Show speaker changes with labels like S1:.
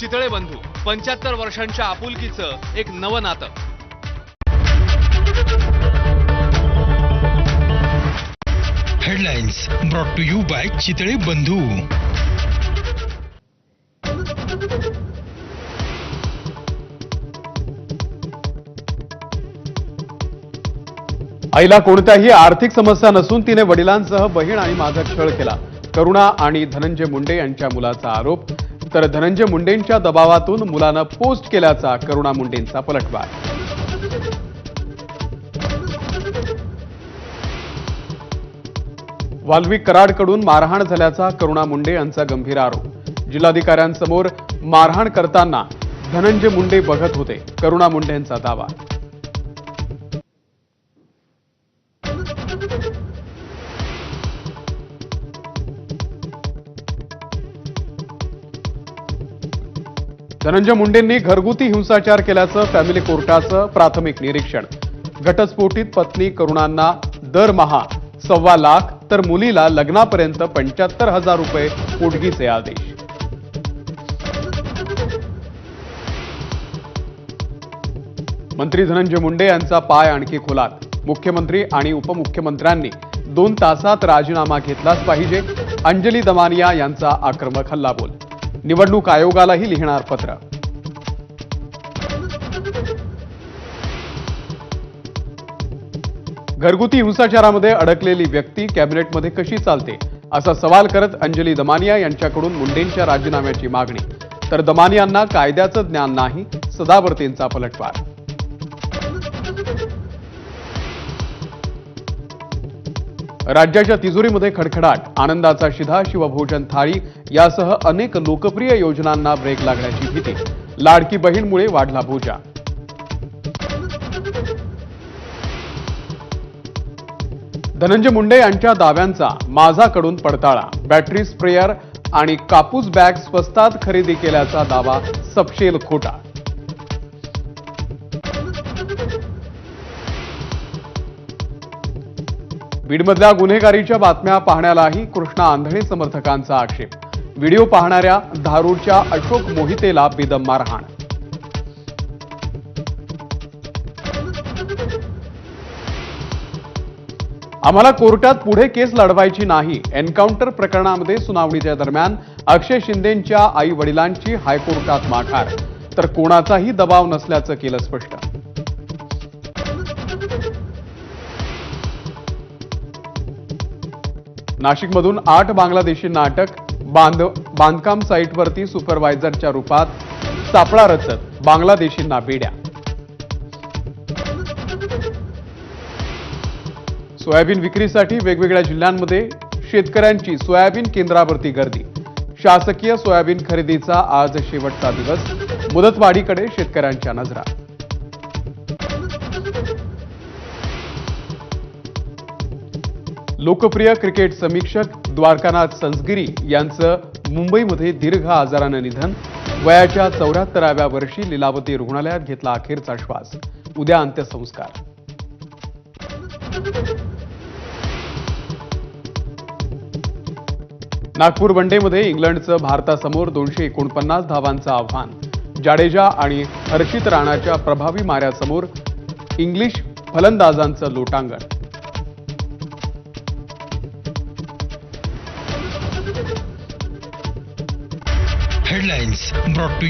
S1: चितळे बंधू 75 वर्षांच्या आपुलकीचं एक नवं नातं.
S2: Headlines brought to you by Chitale Bandhu.
S3: आईला कोणत्याही आर्थिक समस्या नसून तिने वडिलांसह बहीण आणि माझा छळ केला. करुणा आणि धनंजय मुंडे यांच्या मुलाचा आरोप. तर धनंजय मुंडेंच्या दबावातून मुलानं पोस्ट केल्याचा करुणा मुंडेंचा पलटवार. वाल्वी कराडकडून मारहाण झाल्याचा करुणा मुंडे यांचा गंभीर आरोप. जिल्हाधिकाऱ्यांसमोर मारहाण करताना धनंजय मुंडे बघत होते, करुणा मुंडेंचा दावा. धनंजय मुंडेंनी घरगुती हिंसाचार केल्याचं फॅमिली कोर्टाचं प्राथमिक निरीक्षण. घटस्फोटीत पत्नी करुणांना दरमहा $1.25 लाख तर मुलीला लग्नापर्यंत 75,000 रुपये पोटगीचे आदेश. मंत्री धनंजय मुंडे यांचा पाय आणखी खोलात. मुख्यमंत्री आणि उपमुख्यमंत्र्यांनी 2 तासात राजीनामा घेतलाच पाहिजे. अंजली दमानिया यांचा आक्रमक हल्लाबोल. निवडणूक आयोगालाही लिहिणार पत्र. घरगुती हिंसाचारामध्ये अडकलेली व्यक्ती कॅबिनेटमध्ये कशी चालते असा सवाल करत अंजली दमानिया यांच्याकडून मुंडेंच्या राजीनाम्याची मागणी. तर दमानियांना कायद्याचं ज्ञान नाही, सदावर्तेंचा पलटवार. राज्याच्या तिजोरीमध्ये खडखडाट. आनंदाचा शिधा, शिवभोजन थाळी यासह अनेक लोकप्रिय योजनांना ब्रेक लागण्याची भीती. लाडकी बहीणमुळे वाढला बोजा. धनंजय मुंडे यांच्या दाव्यांचा माझाकडून पडताळा. बॅटरी स्प्रेयर आणि कापूस बॅग स्वस्तात खरेदी केल्याचा दावा सपशेल खोटा. बीडमधल्या गुन्हेगारीच्या बातम्या पाहण्यालाही कृष्णा आंधळे समर्थकांचा आक्षेप. व्हिडिओ पाहणाऱ्या धारूरच्या अशोक मोहितेला बेदम मारहाण. आम्हाला कोर्टात पुढे केस लढवायची नाही. एन्काउंटर प्रकरणामध्ये सुनावणीच्या दरम्यान अक्षय शिंदेंच्या आई वडिलांची हायकोर्टात माघार. तर कोणाचाही दबाव नसल्याचं केलं स्पष्ट. नाशिकमधून 8 बांगलादेशींना अटक. बांधकाम साईटवरती सुपरवायझरच्या रूपात सापळा रचत बांगलादेशींना बेड्या. सोयाबीन विक्रीसाठी वेगवेगळ्या जिल्ह्यांमध्ये शेतकऱ्यांची सोयाबीन केंद्रावरती गर्दी. शासकीय सोयाबीन खरेदीचा आज शेवटचा दिवस. मुदतवाढीकडे शेतकऱ्यांच्या नजरा. लोकप्रिय क्रिकेट समीक्षक द्वारकानाथ संसगिरी यांचं मुंबईमध्ये दीर्घ आजारानं निधन. वयाच्या 74व्या वर्षी लीलावती रुग्णालयात घेतला अखेरचा श्वास. उद्या अंत्यसंस्कार. नागपूर वनडेमध्ये इंग्लंडचं भारतासमोर 249 धावांचं आव्हान. जाडेजा आणि हर्षित राणाच्या प्रभावी माऱ्यासमोर इंग्लिश फलंदाजांचं लोटांगण.
S2: Headlines brought to